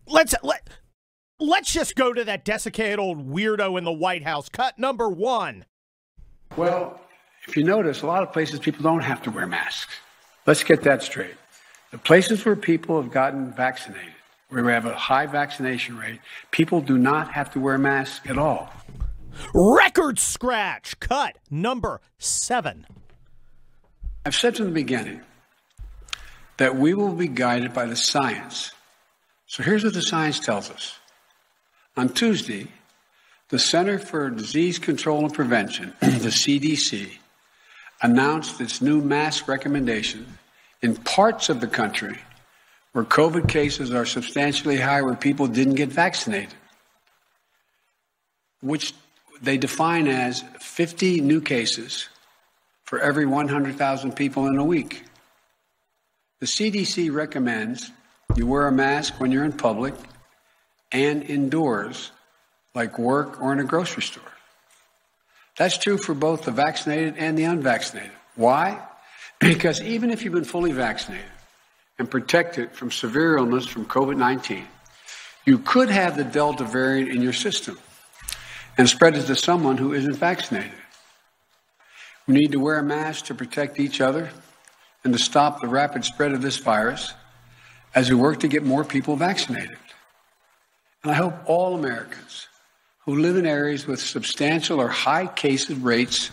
let's just go to that desiccated old weirdo in the White House. Cut number 1. Well, if you notice, a lot of places people don't have to wear masks. Let's get that straight. The places where people have gotten vaccinated, where we have a high vaccination rate, people do not have to wear masks at all. Record scratch. Cut number 7. I've said from the beginning that we will be guided by the science. So here's what the science tells us. On Tuesday, the Center for Disease Control and Prevention, the CDC, announced its new mask recommendation in parts of the country where COVID cases are substantially high, where people didn't get vaccinated, which they define as 50 new cases for every 100,000 people in a week. The CDC recommends you wear a mask when you're in public and indoors, like work or in a grocery store. That's true for both the vaccinated and the unvaccinated. Why? Because even if you've been fully vaccinated and protected from severe illness from COVID-19, you could have the Delta variant in your system and spread it to someone who isn't vaccinated. We need to wear a mask to protect each other and to stop the rapid spread of this virus as we work to get more people vaccinated. And I hope all Americans who live in areas with substantial or high case rates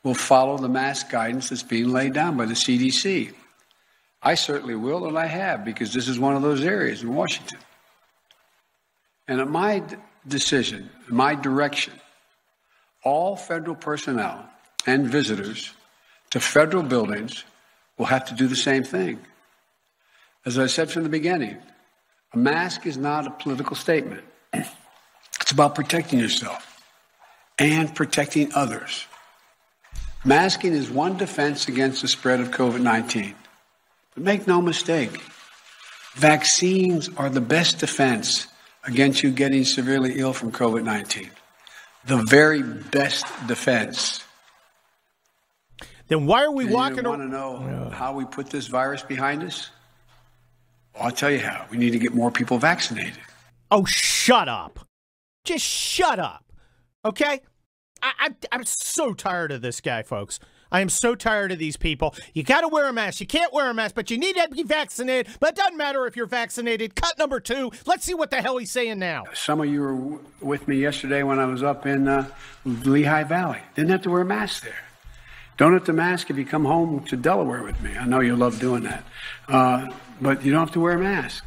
will follow the mask guidance that's being laid down by the CDC. I certainly will, and I have, because this is one of those areas in Washington. And at my decision, my direction, all federal personnel and visitors to federal buildings will have to do the same thing. As I said from the beginning, a mask is not a political statement. It's about protecting yourself and protecting others. Masking is one defense against the spread of COVID-19. But make no mistake, vaccines are the best defense against you getting severely ill from COVID-19. The very best defense. Then why are we walking around? You want to know how we put this virus behind us? Well, I'll tell you how. We need to get more people vaccinated. Oh, shut up. Just shut up. Okay? I'm so tired of this guy, folks. I am so tired of these people. You got to wear a mask. You can't wear a mask, but you need to be vaccinated. But it doesn't matter if you're vaccinated. Cut number 2. Let's see what the hell he's saying now. Some of you were with me yesterday when I was up in Lehigh Valley. Didn't have to wear a mask there. Don't have to mask if you come home to Delaware with me. I know you love doing that. But you don't have to wear a mask.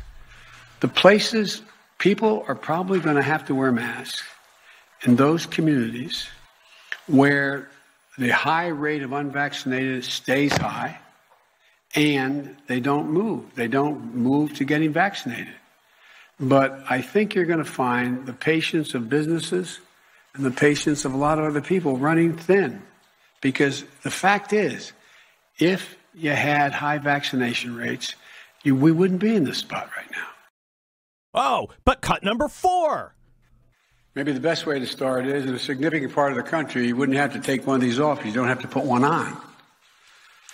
The places people are probably going to have to wear masks in those communities where the high rate of unvaccinated stays high and they don't move. They don't move to getting vaccinated. But I think you're going to find the patience of businesses and the patience of a lot of other people running thin. Because the fact is, if you had high vaccination rates, we wouldn't be in this spot right now. Oh, but cut number 4. Maybe the best way to start is, in a significant part of the country, you wouldn't have to take one of these off. You don't have to put one on.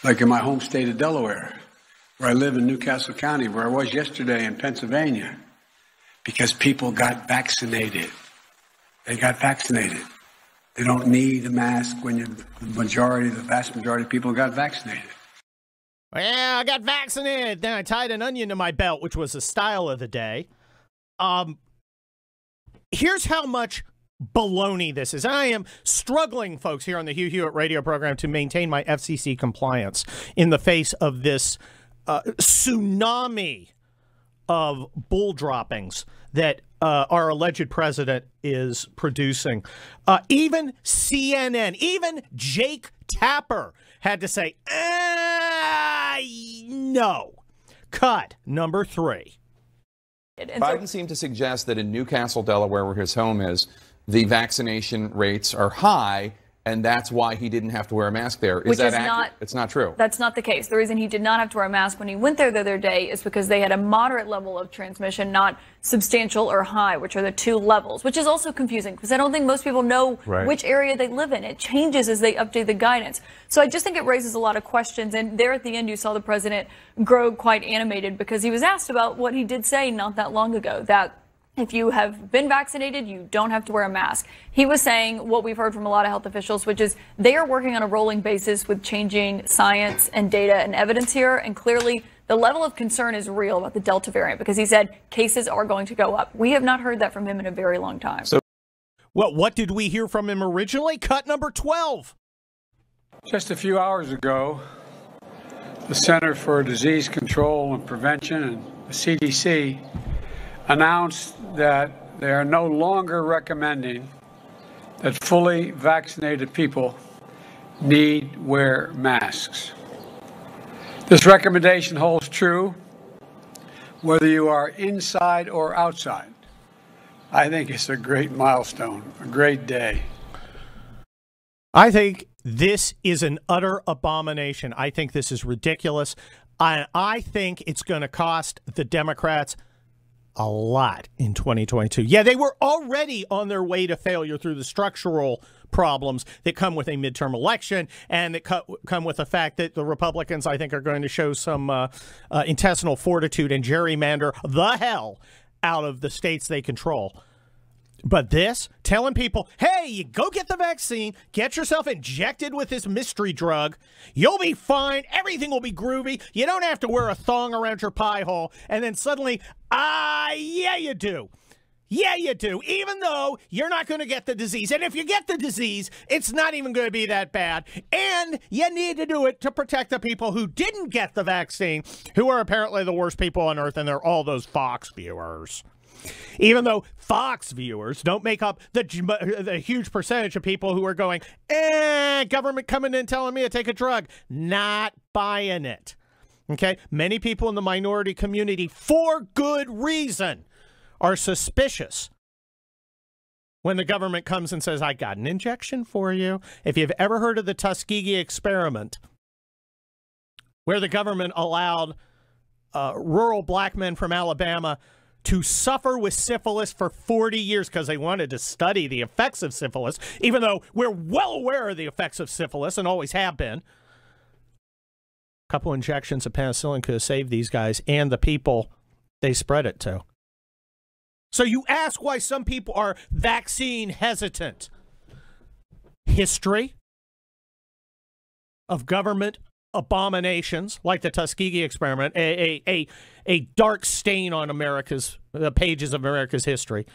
Like in my home state of Delaware, where I live in Newcastle County, where I was yesterday in Pennsylvania, because people got vaccinated. They got vaccinated. They don't need a mask when the vast majority of people got vaccinated. Well, I got vaccinated. Then I tied an onion to my belt, which was the style of the day. Here's how much baloney this is. I am struggling, folks, here on the Hugh Hewitt radio program to maintain my FCC compliance in the face of this tsunami of bull droppings that our alleged president is producing. Even CNN, even Jake Tapper had to say, no. Cut number 3. Biden seemed to suggest that in Newcastle, Delaware, where his home is, the vaccination rates are high and that's why he didn't have to wear a mask there. Is that accurate? It's not true. That's not the case. The reason he did not have to wear a mask when he went there the other day is because they had a moderate level of transmission, not substantial or high, which are the two levels, which is also confusing because I don't think most people know which area they live in. It changes as they update the guidance. So I just think it raises a lot of questions. And there at the end, you saw the president grow quite animated because he was asked about what he did say not that long ago, that if you have been vaccinated, you don't have to wear a mask. He was saying what we've heard from a lot of health officials, which is they are working on a rolling basis with changing science and data and evidence here. And clearly, the level of concern is real about the Delta variant because he said cases are going to go up. We have not heard that from him in a very long time. So, well, what did we hear from him originally? Cut number 12. Just a few hours ago, the Center for Disease Control and Prevention and the CDC announced that they are no longer recommending that fully vaccinated people need wear masks. This recommendation holds true whether you are inside or outside. I think it's a great milestone, a great day. I think this is an utter abomination. I think this is ridiculous. I think it's going to cost the Democrats a lot in 2022. Yeah, they were already on their way to failure through the structural problems that come with a midterm election and that come with the fact that the Republicans, I think, are going to show some intestinal fortitude and gerrymander the hell out of the states they control. But this, telling people, hey, you go get the vaccine, get yourself injected with this mystery drug, you'll be fine, everything will be groovy, you don't have to wear a thong around your pie hole, and then suddenly, yeah, you do. Yeah, you do, even though you're not going to get the disease. And if you get the disease, it's not even going to be that bad. And you need to do it to protect the people who didn't get the vaccine, who are apparently the worst people on earth, and they're all those Fox viewers. Even though Fox viewers don't make up the huge percentage of people who are going, government coming in telling me to take a drug. Not buying it. Okay? Many people in the minority community, for good reason, are suspicious when the government comes and says, I got an injection for you. If you've ever heard of the Tuskegee experiment, where the government allowed rural black men from Alabama to suffer with syphilis for 40 years because they wanted to study the effects of syphilis, even though we're well aware of the effects of syphilis and always have been. A couple injections of penicillin could have saved these guys and the people they spread it to. So you ask why some people are vaccine hesitant. History of government abominations like the Tuskegee experiment, a dark stain on the pages of America's history.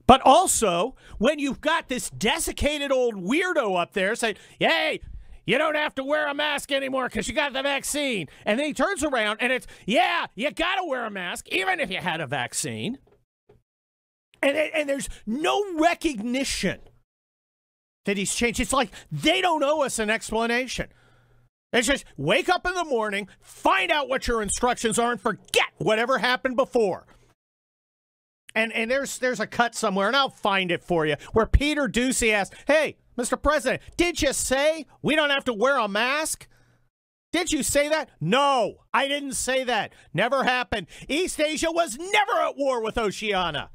But also, when you've got this desiccated old weirdo up there saying, hey, you don't have to wear a mask anymore because you got the vaccine. And then he turns around and it's, yeah, you got to wear a mask even if you had a vaccine. And there's no recognition that he's changed. It's like they don't owe us an explanation. It's just wake up in the morning, find out what your instructions are, and forget whatever happened before. And there's a cut somewhere, and I'll find it for you, where Peter Doocy asked, hey, Mr. President, did you say we don't have to wear a mask? Did you say that? No, I didn't say that. Never happened. East Asia was never at war with Oceania.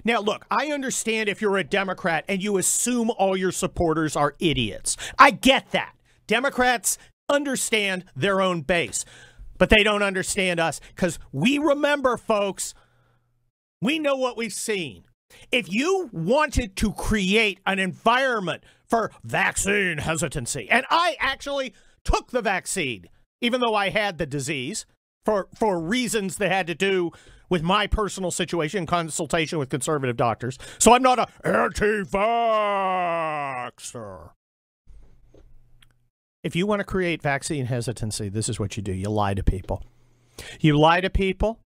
Now, look, I understand if you're a Democrat and you assume all your supporters are idiots. I get that. Democrats understand their own base, but they don't understand us because we remember, folks, we know what we've seen. If you wanted to create an environment for vaccine hesitancy, and I actually took the vaccine, even though I had the disease, for reasons that had to do with my personal situation in consultation with conservative doctors. So I'm not an anti-vaxxer. If you want to create vaccine hesitancy, this is what you do. You lie to people. You lie to people,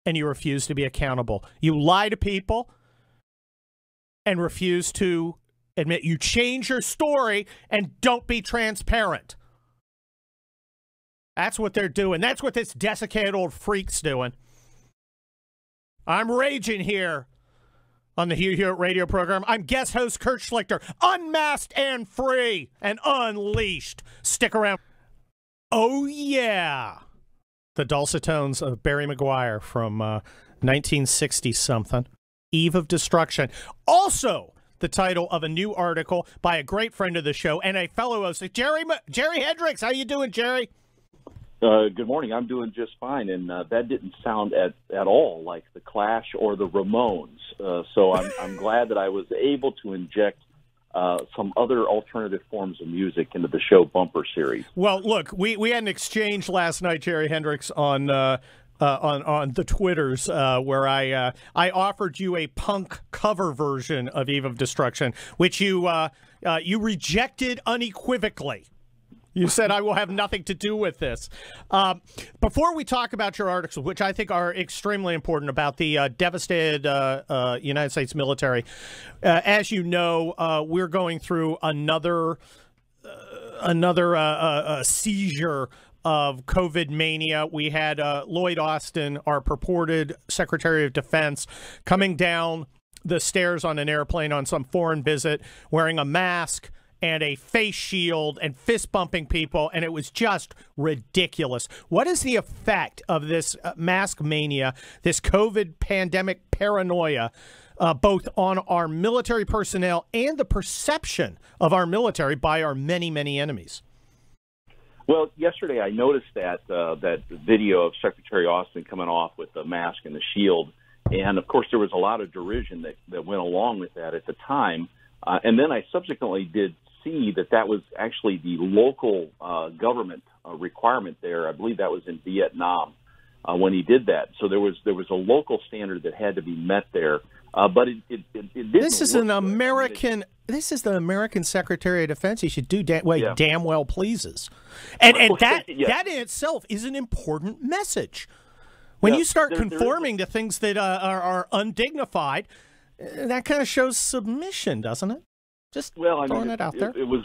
and you refuse to be accountable. You lie to people and refuse to admit you change your story and don't be transparent. That's what they're doing. That's what this desiccated old freak's doing. I'm raging here on the Hugh Hewitt radio program. I'm guest host Kurt Schlichter, unmasked and free and unleashed. Stick around. Oh, yeah. The dulcet tones of Barry Maguire from 1960-something, Eve of Destruction. Also, the title of a new article by a great friend of the show and a fellow host, Jerry Hendrix. How you doing, Jerry? Good morning. I'm doing just fine, and that didn't sound at all like the Clash or the Ramones. So I'm glad that I was able to inject some other alternative forms of music into the show bumper series. Well, look, we had an exchange last night, Jerry Hendrix, on the Twitters where I offered you a punk cover version of Eve of Destruction, which you rejected unequivocally. You said, I will have nothing to do with this. Before we talk about your articles, which I think are extremely important about the devastated United States military, as you know, we're going through another seizure of COVID mania. We had Lloyd Austin, our purported Secretary of Defense, coming down the stairs on an airplane on some foreign visit, wearing a mask and a face shield and fist bumping people, and it was just ridiculous. What is the effect of this mask mania, this COVID pandemic paranoia, both on our military personnel and the perception of our military by our many, many enemies? Well, yesterday I noticed that video of Secretary Austin coming off with the mask and the shield, and of course there was a lot of derision that went along with that at the time. And then I subsequently did see that was actually the local government requirement there. I believe that was in Vietnam when he did that. So there was a local standard that had to be met there. But it didn't. This is an American. This is the American Secretary of Defense. He should do damn well pleases, and that in itself is an important message. When you start conforming to things that are undignified, that kind of shows submission, doesn't it? Just throwing it out there. It was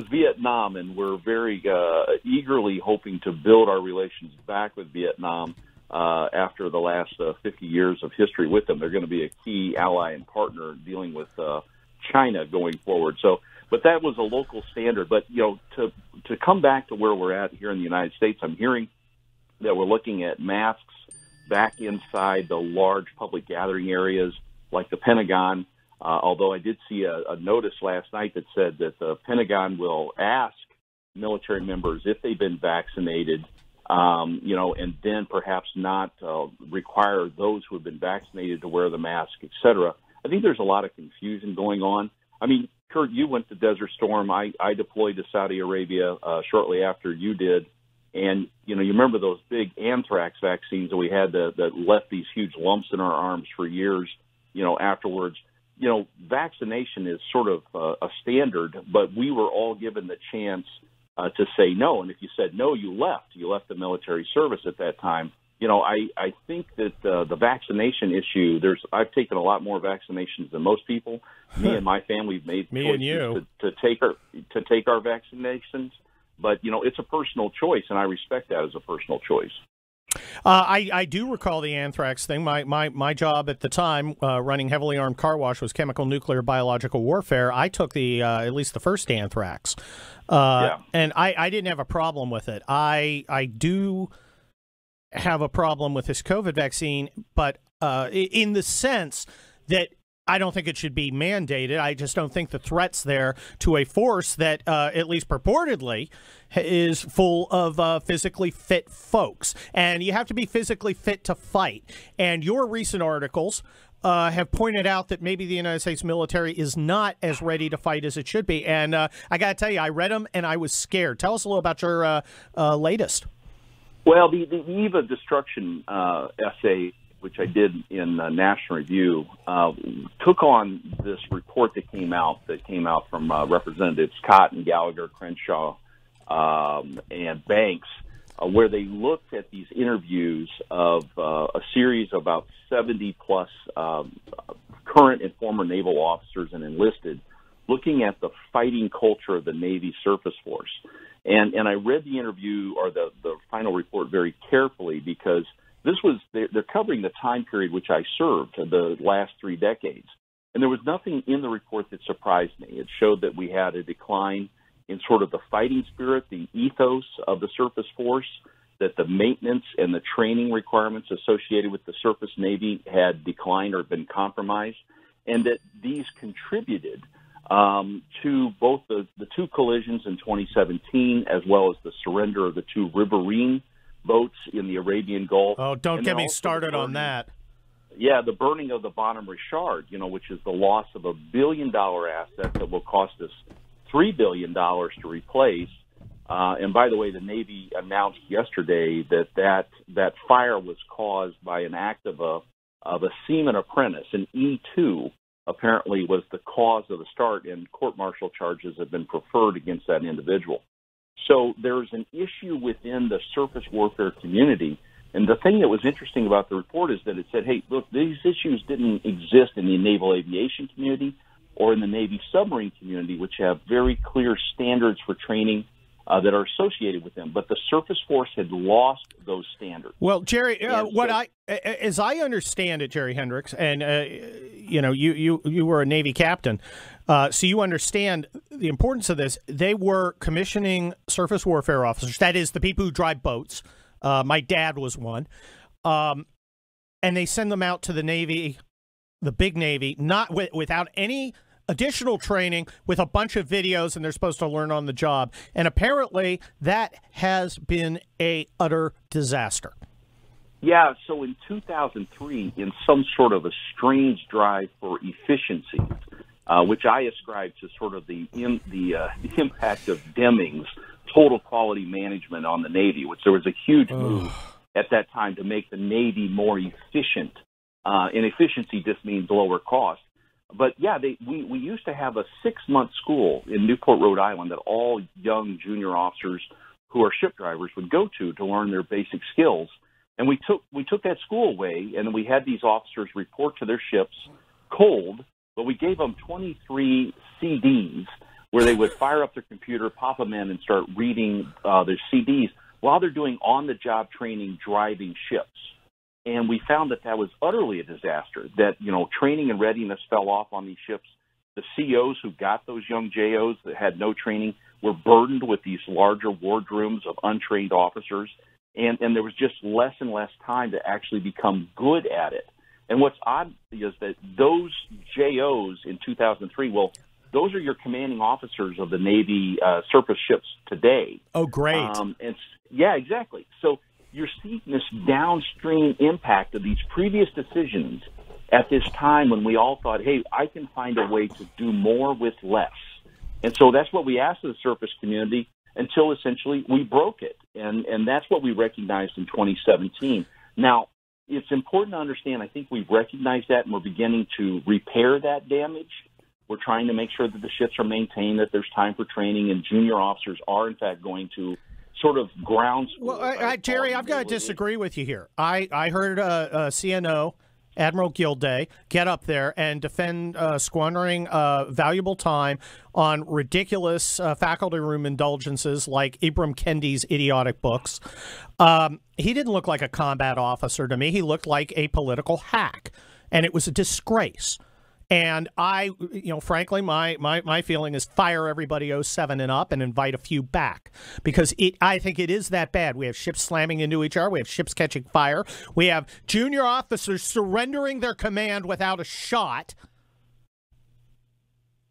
Vietnam, and we're very eagerly hoping to build our relations back with Vietnam after the last 50 years of history with them. They're going to be a key ally and partner dealing with China going forward. So, but that was a local standard. But to come back to where we're at here in the United States, I'm hearing that we're looking at masks back inside the large public gathering areas like the Pentagon. Although I did see a notice last night that said that the Pentagon will ask military members if they've been vaccinated, and then perhaps not require those who have been vaccinated to wear the mask, et cetera. I think there's a lot of confusion going on. I mean, Kurt, you went to Desert Storm. I deployed to Saudi Arabia shortly after you did. And, you remember those big anthrax vaccines that we had that left these huge lumps in our arms for years, afterwards. Vaccination is sort of a standard, but we were all given the chance to say no. And if you said no, you left the military service at that time. I think that the vaccination issue, I've taken a lot more vaccinations than most people. Me and my family have made choices to take our vaccinations. But, it's a personal choice, and I respect that as a personal choice. I do recall the anthrax thing. My job at the time, running heavily armed car wash, was chemical, nuclear, biological warfare. I took at least the first anthrax, and I didn't have a problem with it. I do have a problem with this COVID vaccine, but in the sense that I don't think it should be mandated. I just don't think the threat's there to a force that, at least purportedly, is full of physically fit folks. And you have to be physically fit to fight. And your recent articles have pointed out that maybe the United States military is not as ready to fight as it should be. And I got to tell you, I read them and I was scared. Tell us a little about your latest. Well, the Eve of Destruction essay, which I did in National Review, took on this report that came out from Representatives Cotton, Gallagher, Crenshaw, and Banks, where they looked at these interviews of a series of about 70-plus current and former naval officers and enlisted, looking at the fighting culture of the Navy surface force. And I read the interview or the final report very carefully because they're covering the time period which I served, the last 3 decades. And there was nothing in the report that surprised me. It showed that we had a decline in sort of the fighting spirit, the ethos of the surface force, that the maintenance and the training requirements associated with the surface Navy had declined or been compromised, and that these contributed to both the 2 collisions in 2017 as well as the surrender of the 2 riverine boats in the Arabian Gulf. Oh, don't get me started on that. Yeah, the burning of the Bonhomme Richard, which is the loss of $1 billion asset that will cost us $3 billion to replace. And by the way, the Navy announced yesterday that fire was caused by an act of a seaman apprentice, an E2, apparently was the cause of the start, and court-martial charges have been preferred against that individual. So there's an issue within the surface warfare community. And the thing that was interesting about the report is that it said, hey, look, these issues didn't exist in the naval aviation community or in the Navy submarine community, which have very clear standards for training that are associated with them. But the surface force had lost those standards. Well, Jerry, as I understand it, Jerry Hendrix, and you were a Navy captain, so you understand the importance of this. They were commissioning surface warfare officers. That is, the people who drive boats. My dad was one, and they send them out to the Navy, the big Navy, not without any additional training, with a bunch of videos, and they're supposed to learn on the job. And apparently that has been a utter disaster. Yeah, so in 2003, in some sort of a strange drive for efficiency, which I ascribe to sort of the impact of Deming's total quality management on the Navy, which there was a huge move at that time to make the Navy more efficient. And efficiency just means lower cost. But yeah, we used to have a 6-month school in Newport, Rhode Island, that all young junior officers who are ship drivers would go to learn their basic skills. And we took that school away, and we had these officers report to their ships cold, but we gave them 23 CDs where they would fire up their computer, pop them in, and start reading their CDs while they're doing on-the-job training driving ships. And we found that was utterly a disaster, that, training and readiness fell off on these ships. The COs who got those young JOs that had no training were burdened with these larger wardrooms of untrained officers, and there was just less and less time to actually become good at it. And what's odd is that those JOs in 2003, those are your commanding officers of the Navy surface ships today. Oh, great. Yeah, exactly. So you're seeing this downstream impact of these previous decisions at this time when we all thought, hey, I can find a way to do more with less. And so that's what we asked of the surface community until essentially we broke it. And that's what we recognized in 2017. Now, it's important to understand, I think we've recognized that and we're beginning to repair that damage. We're trying to make sure that the ships are maintained, that there's time for training, and junior officers are, in fact, going to sort of ground school. Well, Jerry, I've got to disagree with you here. I heard CNO, Admiral Gilday, get up there and defend squandering valuable time on ridiculous faculty room indulgences like Ibram Kendi's idiotic books. He didn't look like a combat officer to me. He looked like a political hack, and it was a disgrace. And frankly, my feeling is fire everybody 07 and up and invite a few back, because I think it is that bad. We have ships slamming into each other. We have ships catching fire. We have junior officers surrendering their command without a shot.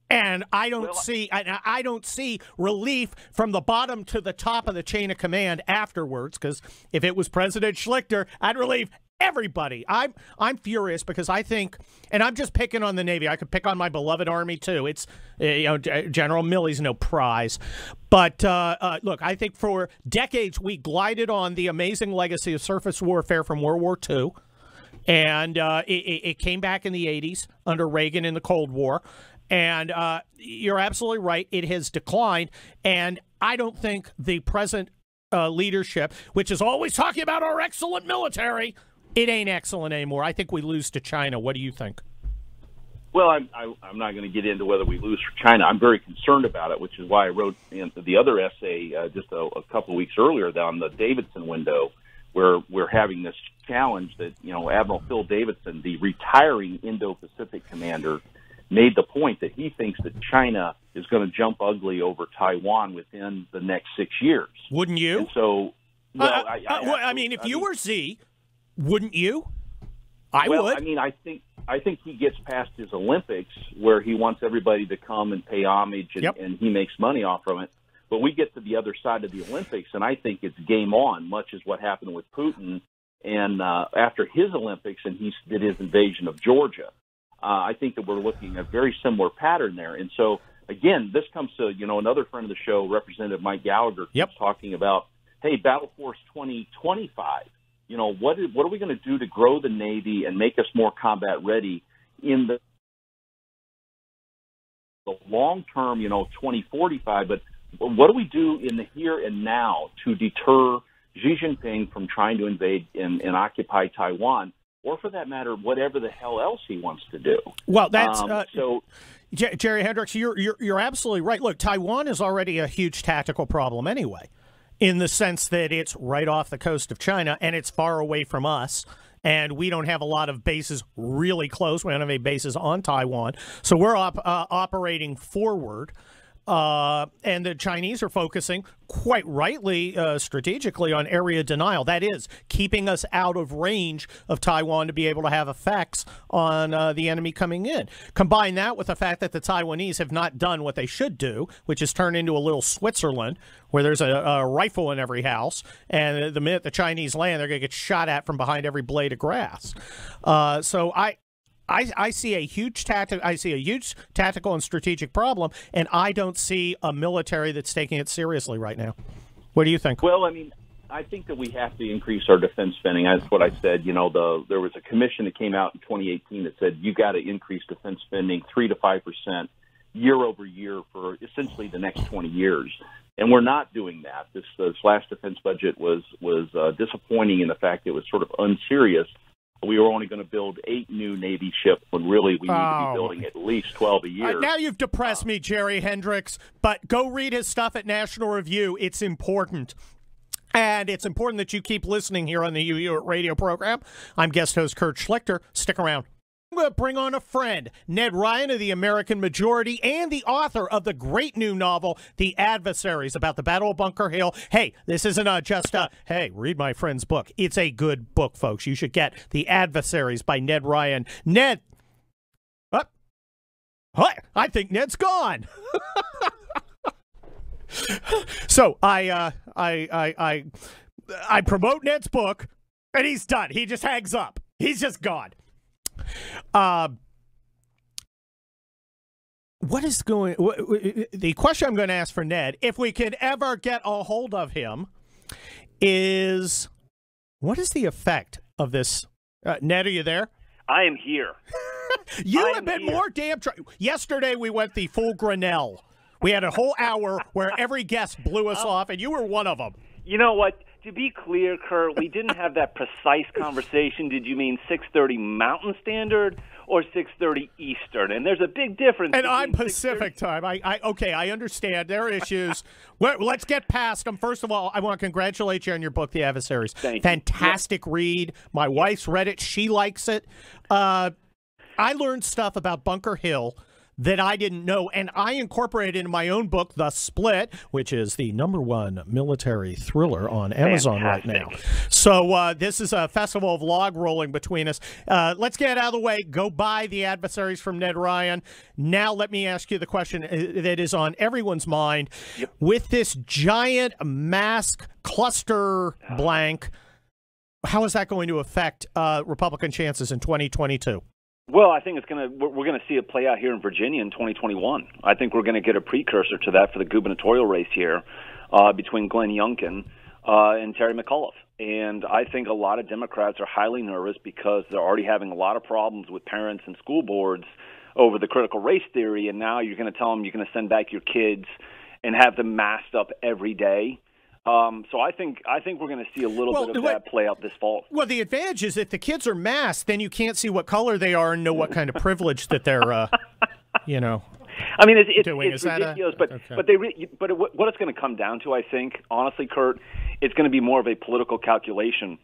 And I don't see relief from the bottom to the top of the chain of command afterwards, because if it was President Schlichter, I'd relieve everybody. I'm furious because I think, and I'm just picking on the Navy. I could pick on my beloved Army too. It's General Milley's no prize, but look, I think for decades we glided on the amazing legacy of surface warfare from World War II, and it came back in the 80s under Reagan in the Cold War, and you're absolutely right. It has declined, and I don't think the present leadership, which is always talking about our excellent military, it ain't excellent anymore. I think we lose to China. What do you think? Well, I'm not going to get into whether we lose for China. I'm very concerned about it, which is why I wrote the other essay just a couple of weeks earlier on the Davidson window, where we're having this challenge that, Admiral Phil Davidson, the retiring Indo-Pacific commander, made the point that he thinks that China is going to jump ugly over Taiwan within the next 6 years. Wouldn't you? And so, I mean, if you were Z, wouldn't you? I would. I mean, I think he gets past his Olympics where he wants everybody to come and pay homage, and he makes money off from it. But we get to the other side of the Olympics, and I think it's game on, much as what happened with Putin. And after his Olympics, and he did his invasion of Georgia, I think that we're looking at a very similar pattern there. And so, again, this comes to, another friend of the show, Representative Mike Gallagher, keeps talking about, hey, Battle Force 2025. What are we going to do to grow the Navy and make us more combat ready in the long term, 2045? But what do we do in the here and now to deter Xi Jinping from trying to invade and occupy Taiwan, or for that matter, whatever the hell else he wants to do? Well, that's Jerry Hendrix, you're absolutely right. Look, Taiwan is already a huge tactical problem anyway, in the sense that it's right off the coast of China and it's far away from us. And we don't have a lot of bases really close. We don't have any bases on Taiwan. So we're operating forward. And the Chinese are focusing, quite rightly, strategically, on area denial. That is, keeping us out of range of Taiwan to be able to have effects on the enemy coming in. Combine that with the fact that the Taiwanese have not done what they should do, which is turn into a little Switzerland, where there's a rifle in every house, and the minute the Chinese land, they're going to get shot at from behind every blade of grass. So I see a huge tactical and strategic problem, and I don't see a military that's taking it seriously right now. What do you think? Well, I mean, I think that we have to increase our defense spending. That's what I said. There was a commission that came out in 2018 that said you got to increase defense spending 3 to 5% year over year for essentially the next 20 years. And we're not doing that. This last defense budget was disappointing in the fact it was sort of unserious. We were only going to build 8 new Navy ships when really we need to be building at least 12 a year. Now you've depressed me, Jerry Hendrix, but go read his stuff at National Review. It's important. And it's important that you keep listening here on the Hugh Hewitt radio program. I'm guest host Kurt Schlichter. Stick around. I'm going to bring on a friend, Ned Ryun of the American Majority and the author of the great new novel, The Adversaries, about the Battle of Bunker Hill. Hey, this isn't just hey, read my friend's book. It's a good book, folks. You should get The Adversaries by Ned Ryun. Ned, I think Ned's gone. So I promote Ned's book, and he's done. He just hangs up. He's just gone. What is going? The question I'm going to ask for Ned, if we can ever get a hold of him, is what is the effect of this? Ned, are you there? I am here. You have been more damn. Yesterday we went the full Grinnell. We had a whole hour where every guest blew us off, and you were one of them. You know what? To be clear, Kurt, we didn't have that precise conversation. Did you mean 6:30 Mountain Standard or 6:30 Eastern? And there's a big difference. And I'm Pacific time. Okay, I understand. There are issues. Well, let's get past them. First of all, I want to congratulate you on your book, The Adversaries. Fantastic read. My wife's read it. She likes it. I learned stuff about Bunker Hill that I didn't know, and I incorporated into my own book, The Split, which is the #1 military thriller on Amazon right now. So this is a festival of log rolling between us. Let's get out of the way. Go buy The Adversaries from Ned Ryun. Now let me ask you the question that is on everyone's mind. Yep. With this giant mask cluster blank, how is that going to affect Republican chances in 2022? Well, I think we're going to see it play out here in Virginia in 2021. I think we're going to get a precursor to that for the gubernatorial race here between Glenn Youngkin and Terry McAuliffe. And I think a lot of Democrats are highly nervous because they're already having a lot of problems with parents and school boards over the critical race theory, and now you're going to tell them you're going to send back your kids and have them masked up every day. So I think we're going to see a little bit of that play out this fall. Well, the advantage is if the kids are masked, then you can't see what color they are and know what kind of privilege that they're, I mean, it's ridiculous, but what it's going to come down to, I think, honestly, Kurt, it's going to be more of a political calculation,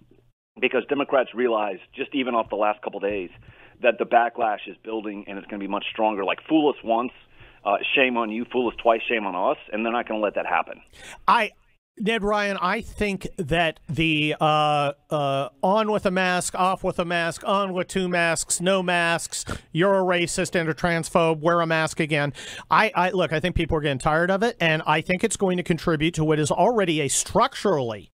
because Democrats realize, just even off the last couple of days, that the backlash is building and it's going to be much stronger. Like, fool us once, shame on you. Fool us twice, shame on us. And they're not going to let that happen. Ned Ryan, I think that the on with a mask, off with a mask, on with two masks, no masks, you're a racist and a transphobe, wear a mask again. Look, I think people are getting tired of it, and I think it's going to contribute to what is already a structurally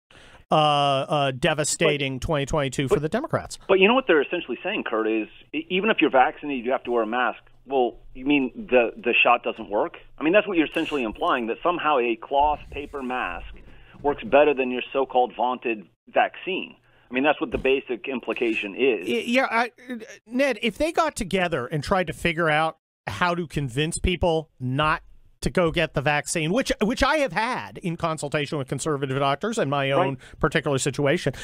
devastating 2022 for the Democrats. But you know what they're essentially saying, Kurt, is even if you're vaccinated, you have to wear a mask. Well, you mean the shot doesn't work? I mean, that's what you're essentially implying, that somehow a cloth paper mask works better than your so-called vaunted vaccine. I mean, that's what the basic implication is. Yeah, Ned, if they got together and tried to figure out how to convince people not to go get the vaccine, which I have had in consultation with conservative doctors in my own particular situation,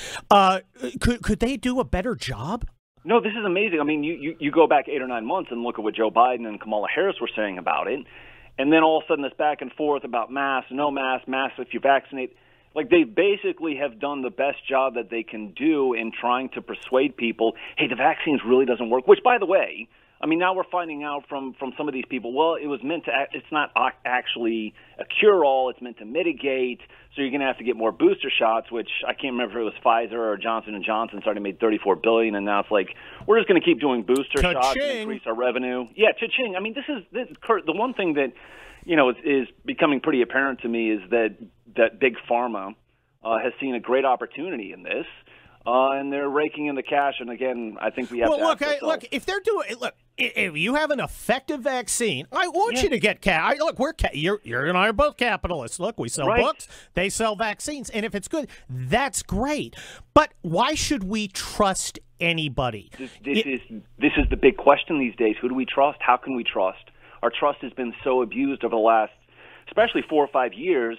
could they do a better job? No, this is amazing. I mean, you go back 8 or 9 months and look at what Joe Biden and Kamala Harris were saying about it, and then all of a sudden this back and forth about masks, no masks, masks if you vaccinate. Like, they basically have done the best job that they can do in trying to persuade people, hey, the vaccines really doesn't work, which, by the way, I mean, now we're finding out from some of these people, well, it was meant to, it's not actually a cure-all, it's meant to mitigate, so you're going to have to get more booster shots, which I can't remember if it was Pfizer or Johnson & Johnson started made $34 billion, and now it's like, we're just going to keep doing booster shots and increase our revenue. Yeah, cha-ching. I mean, this is Kurt, the one thing that, you know, is becoming pretty apparent to me is that Big Pharma has seen a great opportunity in this, and they're raking in the cash. And again, I think we have to look, if they're doing it, if you have an effective vaccine, I want you to get cash. Look, you and I are both capitalists. Look, we sell books, they sell vaccines, and if it's good, that's great. But why should we trust anybody? This is the big question these days. Who do we trust? How can we trust? Our trust has been so abused over the last, especially 4 or 5 years,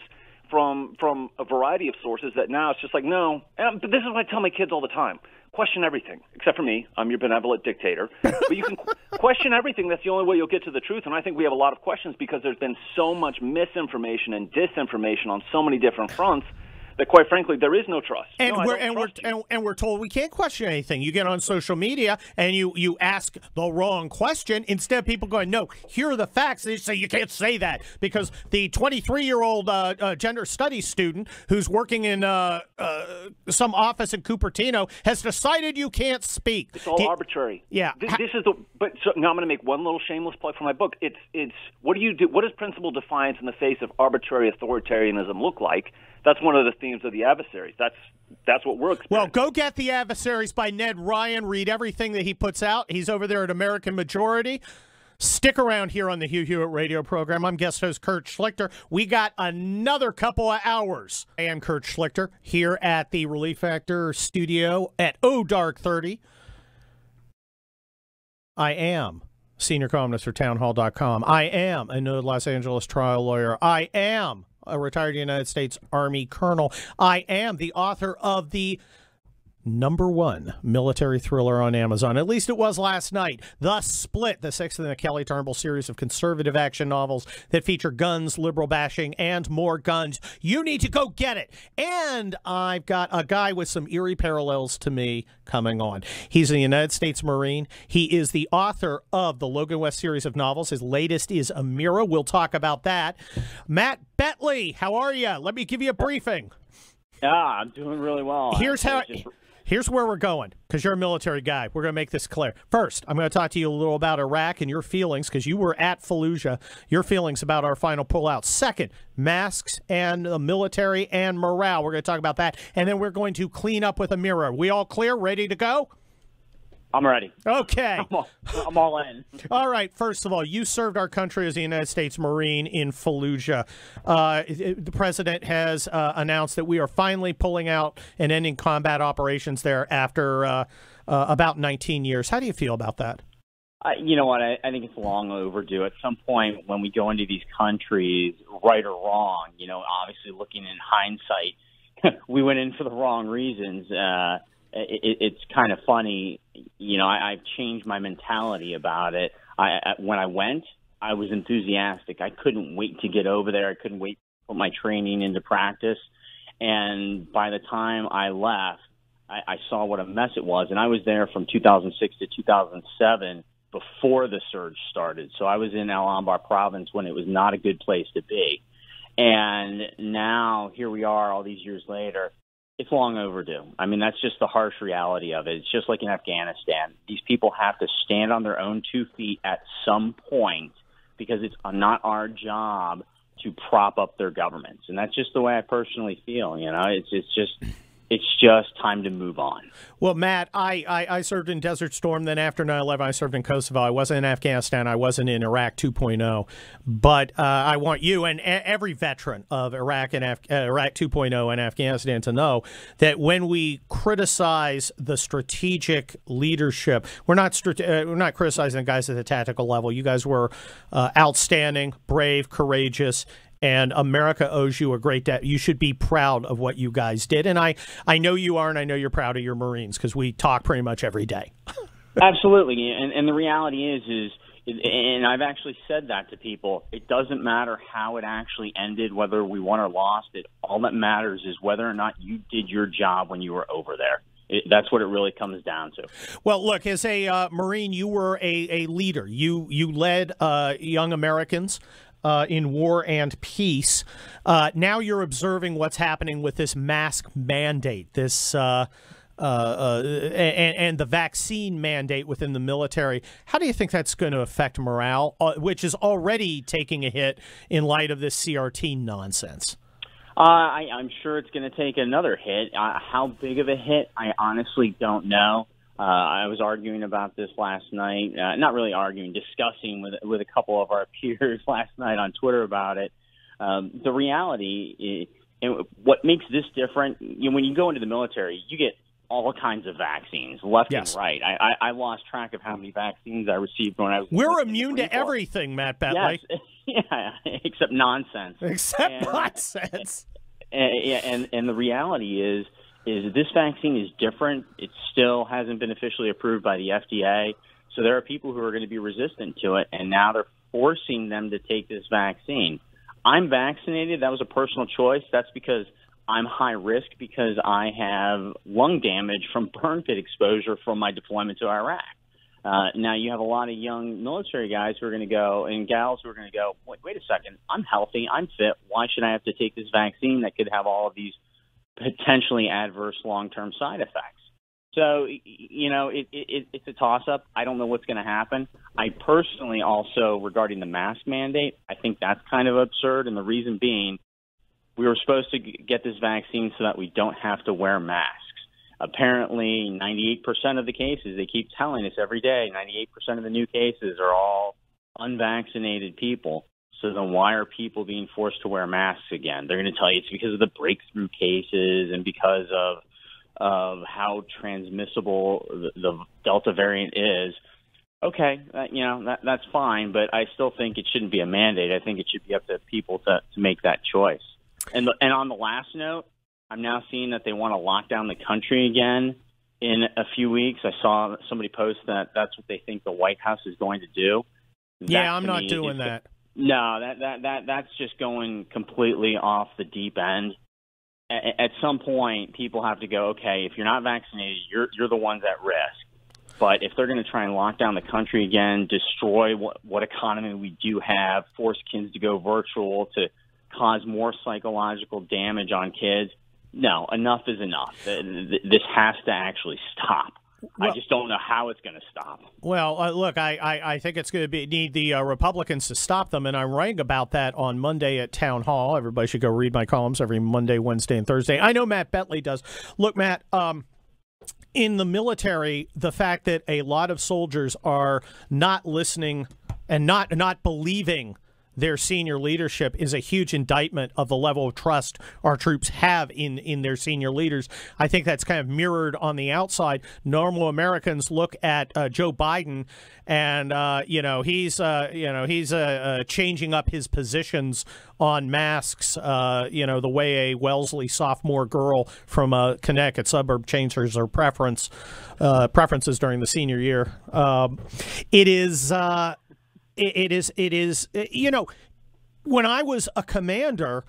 from a variety of sources, that now it's just like, no. But this is what I tell my kids all the time. Question everything, except for me. I'm your benevolent dictator. But you can question everything. That's the only way you'll get to the truth. And I think we have a lot of questions because there's been so much misinformation and disinformation on so many different fronts that, quite frankly, there is no trust. And we're told we can't question anything. You get on social media and you ask the wrong question. Instead of people going, no, here are the facts. They say you can't say that because the 23-year-old gender studies student who's working in some office in Cupertino has decided you can't speak. It's all arbitrary. Yeah. But now I'm going to make one little shameless plug for my book. It's what do you do? What does principled defiance in the face of arbitrary authoritarianism look like? That's one of the themes of The Adversaries. That's what we're experiencing. Well, go get The Adversaries by Ned Ryan. Read everything that he puts out. He's over there at American Majority. Stick around here on the Hugh Hewitt radio program. I'm guest host Kurt Schlichter. We got another couple of hours. I am Kurt Schlichter here at the Relief Factor studio at Dark 30. I am senior columnist for townhall.com. I am a noted Los Angeles trial lawyer. I am a retired United States Army colonel. I am the author of the #1 military thriller on Amazon. At least it was last night. The Split, the 6th in the Kelly Turnbull series of conservative action novels that feature guns, liberal bashing, and more guns. You need to go get it. And I've got a guy with some eerie parallels to me coming on. He's a United States Marine. He is the author of the Logan West series of novels. His latest is Amira. We'll talk about that. Matt Betley, how are you? Let me give you a briefing. Yeah, I'm doing really well. Here's where we're going, because you're a military guy. We're going to make this clear. First, I'm going to talk to you a little about Iraq and your feelings, because you were at Fallujah, your feelings about our final pullout. Second, masks and the military and morale. We're going to talk about that. And then we're going to clean up with Amira. We all clear? Ready to go? I'm ready. Okay. I'm all in. All right. First of all, you served our country as a United States Marine in Fallujah. The president has announced that we are finally pulling out and ending combat operations there after about 19 years. How do you feel about that? You know what? I think it's long overdue. At some point when we go into these countries, right or wrong, you know, obviously looking in hindsight, we went in for the wrong reasons. It's kind of funny. You know, I've changed my mentality about it. When I went, I was enthusiastic. I couldn't wait to get over there. I couldn't wait to put my training into practice. And by the time I left, I saw what a mess it was. And I was there from 2006 to 2007 before the surge started. So I was in Al Anbar province when it was not a good place to be. And now here we are all these years later. It's long overdue. I mean, that's just the harsh reality of it. It's just like in Afghanistan. These people have to stand on their own 2 feet at some point because it's not our job to prop up their governments. And that's just the way I personally feel. You know, it's just time to move on. Well, Matt, I served in Desert Storm. Then after 9/11, I served in Kosovo. I wasn't in Afghanistan. I wasn't in Iraq 2.0. But I want you and every veteran of Iraq and Iraq 2.0 and Afghanistan to know that when we criticize the strategic leadership, we're not criticizing the guys at the tactical level. You guys were outstanding, brave, courageous. And America owes you a great debt. You should be proud of what you guys did. And I know you are, and I know you're proud of your Marines because we talk pretty much every day. Absolutely. And the reality is, and I've actually said that to people, it doesn't matter how it actually ended, whether we won or lost it. All that matters is whether or not you did your job when you were over there. That's what it really comes down to. Well, look, as a Marine, you were a leader. You led young Americans in war and peace. Now you're observing what's happening with this mask mandate, this and the vaccine mandate within the military. How do you think that's going to affect morale, which is already taking a hit in light of this CRT nonsense? I'm sure it's going to take another hit. How big of a hit, I honestly don't know. I was arguing about this last night, not really arguing, discussing with a couple of our peers last night on Twitter about it. The reality is, and what makes this different, when you go into the military, you get all kinds of vaccines, left and right. I lost track of how many vaccines I received when I was. We're immune to everything, Matt Betley. Yes, yeah, except nonsense. Nonsense. And the reality is this vaccine is different. It still hasn't been officially approved by the FDA. So there are people who are going to be resistant to it, and now they're forcing them to take this vaccine. I'm vaccinated. That was a personal choice. That's because I'm high risk because I have lung damage from burn pit exposure from my deployment to Iraq. Now you have a lot of young military guys who are going to go and gals who are going to go, wait a second, I'm healthy, I'm fit. Why should I have to take this vaccine that could have all of these potentially adverse long-term side effects? So, it's a toss-up. I don't know what's going to happen. I personally also, regarding the mask mandate, I think that's kind of absurd, and the reason being, we were supposed to get this vaccine so that we don't have to wear masks. Apparently, 98% of the cases, they keep telling us every day, 98% of the new cases are all unvaccinated people. So then why are people being forced to wear masks again? They're going to tell you it's because of the breakthrough cases and because of how transmissible the Delta variant is. Okay, that's fine, but I still think it shouldn't be a mandate. I think it should be up to people to make that choice. And on the last note, I'm now seeing that they want to lock down the country again in a few weeks. I saw somebody post that that's what they think the White House is going to do. Yeah, I'm not doing that. No, that's just going completely off the deep end. At some point, people have to go, okay, if you're not vaccinated, you're the ones at risk. But if they're going to try and lock down the country again, destroy what economy we do have, force kids to go virtual, to cause more psychological damage on kids, no, enough is enough. This has to actually stop. Well, I just don't know how it's going to stop. Well, look, I think it's going to need the Republicans to stop them, and I'm writing about that on Monday at Town Hall. Everybody should go read my columns every Monday, Wednesday, and Thursday. I know Matt Betley does. Look, Matt, in the military, the fact that a lot of soldiers are not listening and not believing their senior leadership is a huge indictment of the level of trust our troops have in their senior leaders. I think that's kind of mirrored on the outside. Normal Americans look at Joe Biden, and he's changing up his positions on masks. The way a Wellesley sophomore girl from a Connecticut suburb changes her preferences during the senior year. It is. it is, you know, when I was a commander,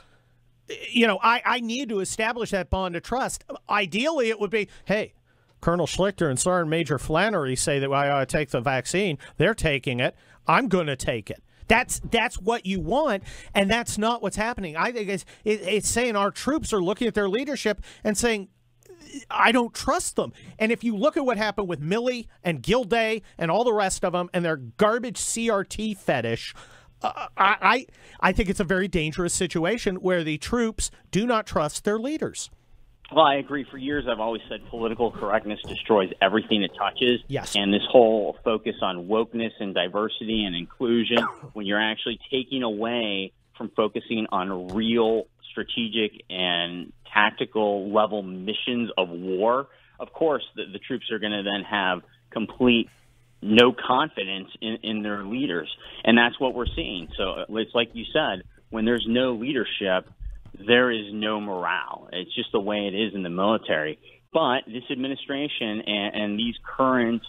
you know, I need to establish that bond of trust. Ideally, it would be, hey, Colonel Schlichter and Sergeant Major Flannery say that I ought to take the vaccine. They're taking it. I'm going to take it. That's what you want, and that's not what's happening. I think it's saying our troops are looking at their leadership and saying, I don't trust them. And if you look at what happened with Milley and Gilday and all the rest of them and their garbage CRT fetish, I think it's a very dangerous situation where the troops do not trust their leaders. Well, I agree. For years, I've always said political correctness destroys everything it touches. Yes. And this whole focus on wokeness and diversity and inclusion, when you're actually taking away from focusing on real strategic and tactical level missions of war, of course, the troops are going to then have complete no confidence in their leaders. And that's what we're seeing. So it's like you said, when there's no leadership, there is no morale. It's just the way it is in the military. But this administration and these current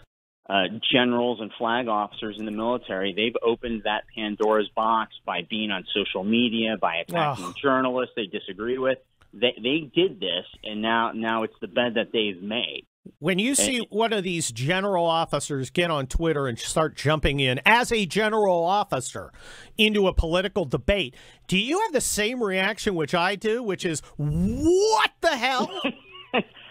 generals and flag officers in the military, they've opened that Pandora's box by being on social media, by attacking journalists they disagree with. They did this, and now it's the bed that they've made. When you see one of these general officers get on Twitter and start jumping in as a general officer into a political debate, do you have the same reaction which I do, which is, what the hell?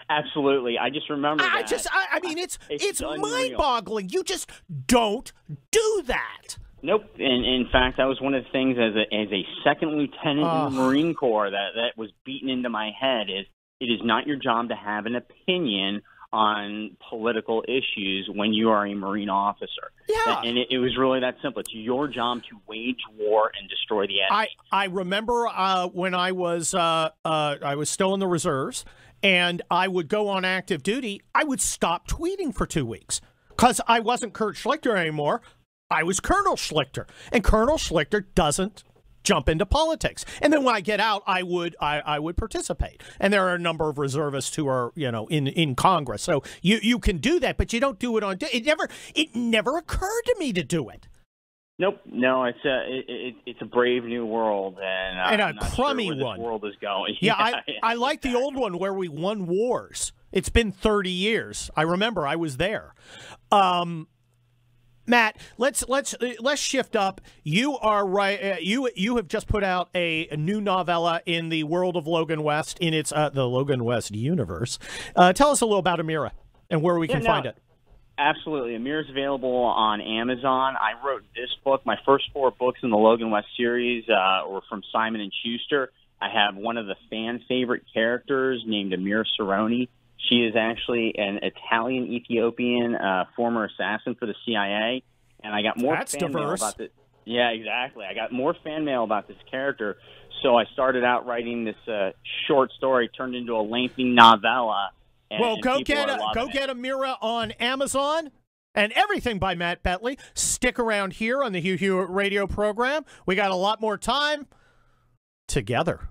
Absolutely. I just remember that. I mean, it's mind-boggling. You just don't do that. Nope. And in fact, that was one of the things as a second lieutenant in the Marine Corps that was beaten into my head is it is not your job to have an opinion on political issues when you are a Marine officer. Yeah. And it was really that simple. It's your job to wage war and destroy the enemy. I remember when I was still in the reserves and I would go on active duty, I would stop tweeting for 2 weeks because I wasn't Kurt Schlichter anymore. I was Colonel Schlichter, and Colonel Schlichter doesn't jump into politics. And then when I get out, I would participate. And there are a number of reservists who are, you know, in Congress. So you can do that, but you don't do it on. It never occurred to me to do it. Nope. No, it's a brave new world, and a crummy sure where one. This world is going. Yeah, I like the old one where we won wars. It's been 30 years. I remember I was there. Matt, let's shift up. You are right. You have just put out a new novella in the world of Logan West in its the Logan West universe. Tell us a little about Amira and where we can find it. Absolutely, Amira's available on Amazon. I wrote this book. My first 4 books in the Logan West series were from Simon & Schuster. I have one of the fan favorite characters named Amira Cerrone. She is actually an Italian-Ethiopian former assassin for the CIA, and I got more fan mail about this. Yeah, exactly. I got more fan mail about this character, so I started out writing this short story turned into a lengthy novella. And go get Amira on Amazon and everything by Matt Betley. Stick around here on the Hugh Hewitt radio program. We got a lot more time together.